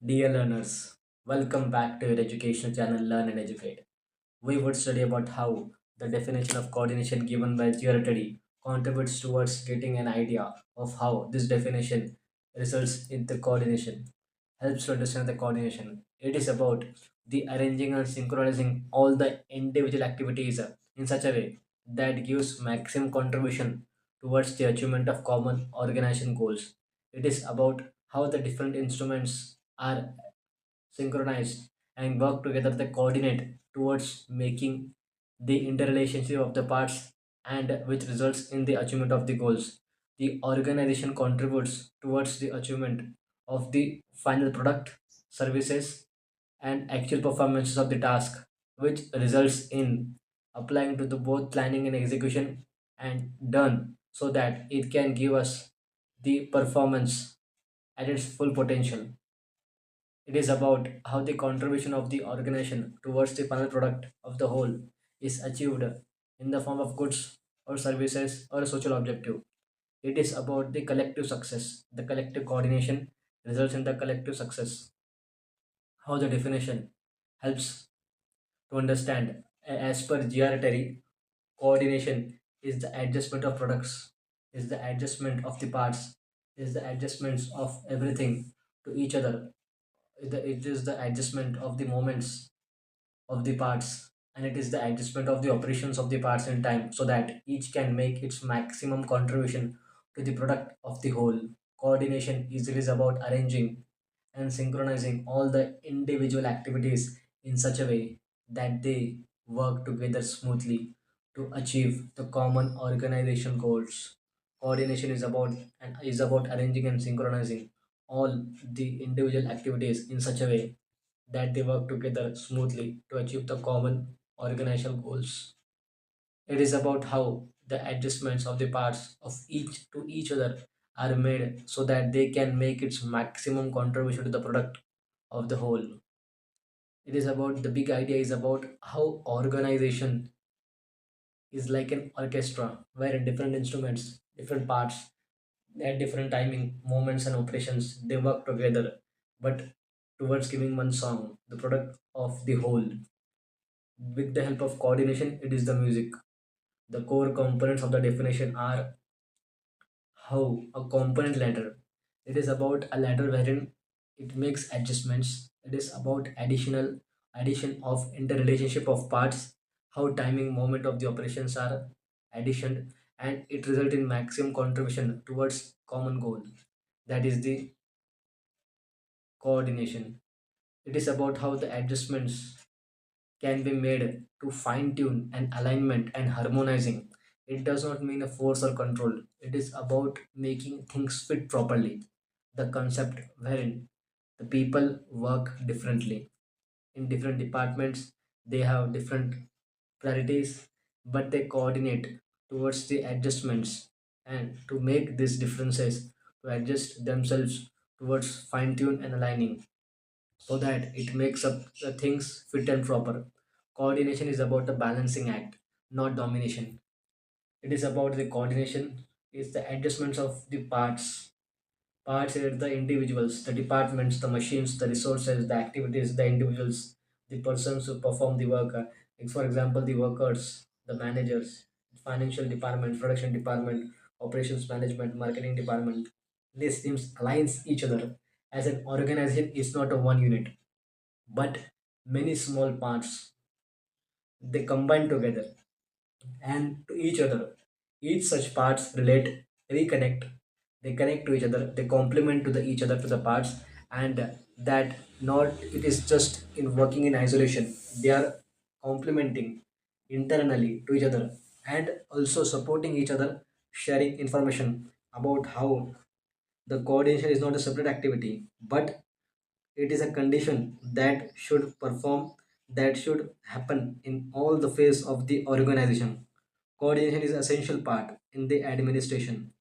Dear learners, welcome back to your educational channel Learn and Educate. We would study about how the definition of coordination given by Giorgetti contributes towards getting an idea of how this definition results in the coordination, helps to understand the coordination. It is about the arranging and synchronizing all the individual activities in such a way that gives maximum contribution towards the achievement of common organization goals. It is about how the different instruments are synchronized and work together to coordinate towards making the interrelationship of the parts and which results in the achievement of the goals. The organization contributes towards the achievement of the final product, services, and actual performances of the task, which results in applying to the both planning and execution and done so that it can give us the performance at its full potential. It is about how the contribution of the organization towards the final product of the whole is achieved in the form of goods or services or a social objective. It is about the collective success. The collective coordination results in the collective success. How the definition helps to understand. As per GR Terry, coordination is the adjustment of products, is the adjustment of the parts, is the adjustments of everything to each other. It is the adjustment of the moments of the parts, and it is the adjustment of the operations of the parts in time so that each can make its maximum contribution to the product of the whole. Coordination is about arranging and synchronizing all the individual activities in such a way that they work together smoothly to achieve the common organization goals. Coordination is about arranging and synchronizing all the individual activities in such a way that they work together smoothly to achieve the common organizational goals. It is about how the adjustments of the parts of each to each other are made so that they can make its maximum contribution to the product of the whole. It is about the big idea is about how organization is like an orchestra where different instruments, different parts, at different timing, moments and operations, they work together, but towards giving one song, the product of the whole. With the help of coordination, it is the music. The core components of the definition are how a component ladder. It is about a ladder wherein it makes adjustments. It is about addition of interrelationship of parts, how timing moment of the operations are addition, and it result in maximum contribution towards common goal. That is the coordination. It is about how the adjustments can be made to fine tune and alignment and harmonizing. It does not mean a force or control. It is about making things fit properly. The concept wherein the people work differently in different departments, they have different priorities, but they coordinate towards the adjustments and to make these differences to adjust themselves towards fine tune and aligning so that it makes up the things fit and proper. Coordination is about the balancing act, not domination. It is about the coordination, is the adjustments of the parts. Parts are the individuals, the departments, the machines, the resources, the activities, the individuals, the persons who perform the work. Like for example, the workers, the managers, financial department, production department, operations management, marketing department. These teams aligns each other as an organization is not a one unit but many small parts, they combine together and to each other. Each such parts relate, reconnect, they connect to each other, they complement to the each other to the parts, and that not it is just in working in isolation, they are complementing internally to each other and also supporting each other, sharing information about how the coordination is not a separate activity but it is a condition that should perform, that should happen in all the phase of the organization. Coordination is essential part in the administration.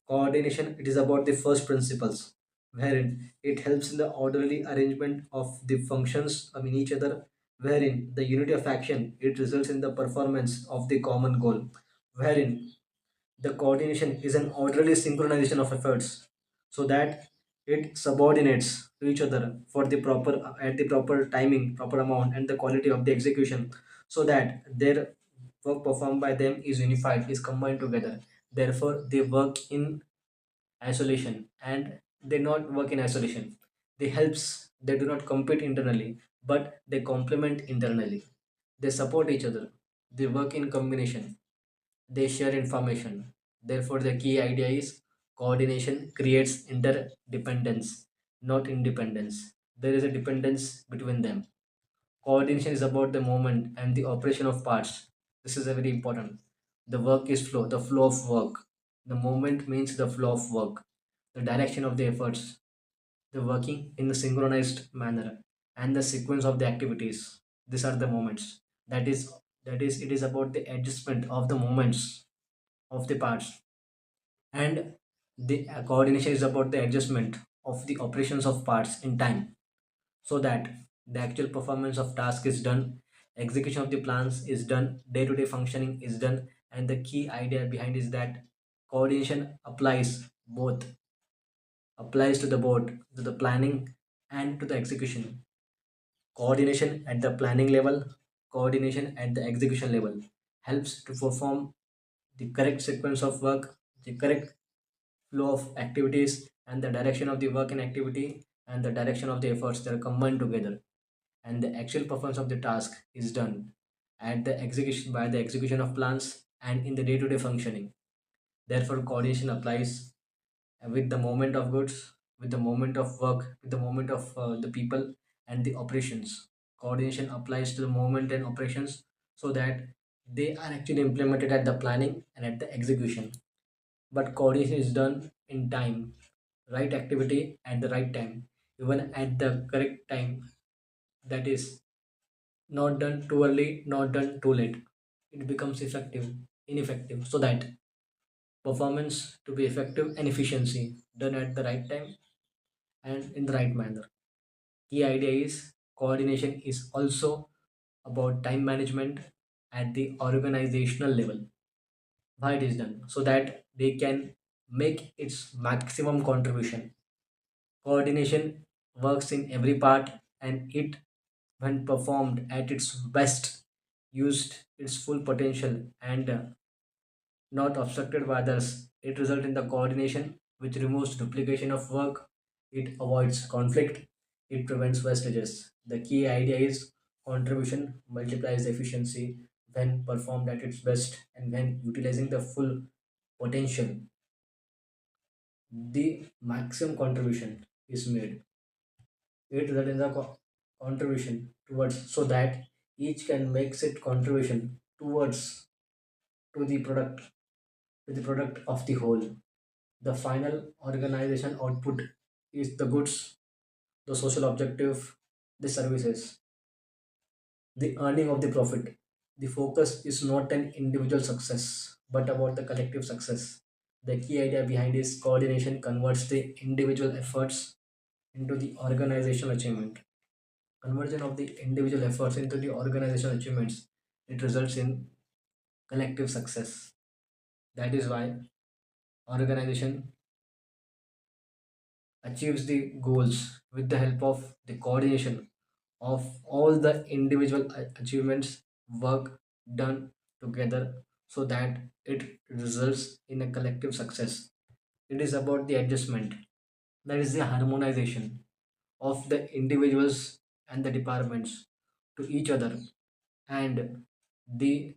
Coordination it is about the first principles, wherein it helps in the orderly arrangement of the functions I mean each other, wherein the unity of action it results in the performance of the common goal, wherein the coordination is an orderly synchronization of efforts so that It subordinates to each other for the proper at the proper timing, proper amount, and the quality of the execution, so that their work performed by them is unified, is combined together. Therefore, they work in isolation, and they not work in isolation. They helps. They do not compete internally, but they complement internally. They support each other. They work in combination. They share information. Therefore, the key idea is coordination creates interdependence, not independence. There is a dependence between them. Coordination is about the movement and the operation of parts. This is a very important. The work is flow, the flow of work. The movement means the flow of work, the direction of the efforts, the working in a synchronized manner, and the sequence of the activities. These are the moments. That is it is about the adjustment of the moments of the parts, and the coordination is about the adjustment of the operations of parts in time, so that the actual performance of task is done, execution of the plans is done, day-to-day functioning is done. And the key idea behind is that coordination applies to the board, to the planning, and to the execution. Coordination at the planning level, coordination at the execution level helps to perform the correct sequence of work, the correct flow of activities, and the direction of the work and activity, and the direction of the efforts that are combined together. And the actual performance of the task is done at the execution by the execution of plans and in the day-to-day functioning. Therefore, coordination applies with the moment of goods, with the moment of work, with the moment of the people and the operations. Coordination applies to the moment and operations, so that they are actually implemented at the planning and at the execution. But coordination is done in time, right activity at the right time, even at the correct time. That is not done too early, not done too late. It becomes ineffective, so that performance to be effective and efficiency done at the right time and in the right manner. Key idea is coordination is also about time management at the organizational level. Why it is done? So that they can make its maximum contribution. Coordination works in every part, and it, when performed at its best, used its full potential and not obstructed by others. It results in the coordination, which removes duplication of work, it avoids conflict, it prevents wastages. The key idea is contribution multiplies efficiency when performed at its best, and when utilizing the full potential, the maximum contribution is made. It results in the contribution towards, so that each can makes it contribution towards to the product, to the product of the whole. The final organization output is the goods, the social objective, the services, the earning of the profit. The focus is not an individual success, but about the collective success. The key idea behind is coordination converts the individual efforts into the organizational achievement. Conversion of the individual efforts into the organizational achievements, it results in collective success. That is why organization achieves the goals with the help of the coordination of all the individual achievements, work done together, so that it results in a collective success. It is about the adjustment, that is the harmonization of the individuals and the departments to each other, and the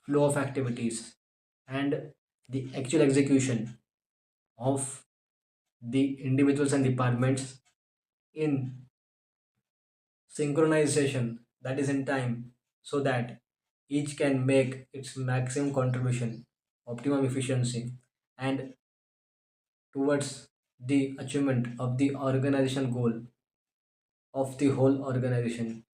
flow of activities, and the actual execution of the individuals and departments in synchronization, that is in time, so that each can make its maximum contribution, optimum efficiency, and towards the achievement of the organization goal of the whole organization.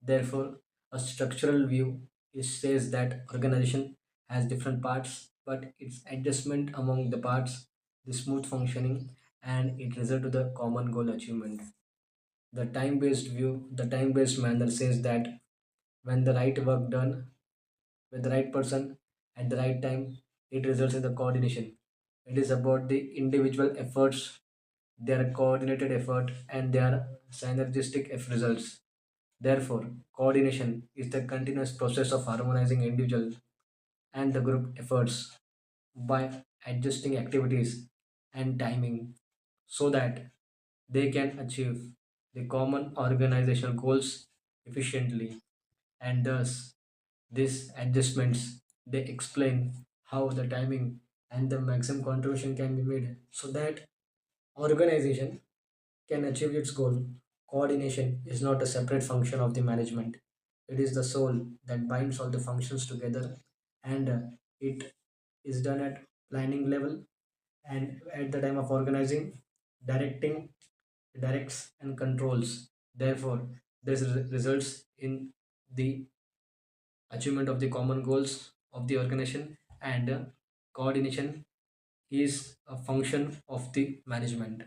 Therefore, a structural view says that organization has different parts, but its adjustment among the parts, the smooth functioning, and it result to the common goal achievement. The time-based view, the time-based manner says that when the right work done with the right person at the right time, it results in the coordination. It is about the individual efforts their coordinated effort, and their synergistic results. Therefore, coordination is the continuous process of harmonizing individual and the group efforts by adjusting activities and timing so that they can achieve the common organizational goals efficiently. And thus, these adjustments they explain how the timing and the maximum contribution can be made so that organization can achieve its goal. Coordination is not a separate function of the management. It is the soul that binds all the functions together, and it is done at planning level and at the time of organizing, directing, directs and controls. Therefore, this results in the achievement of the common goals of the organization, and coordination is a function of the management.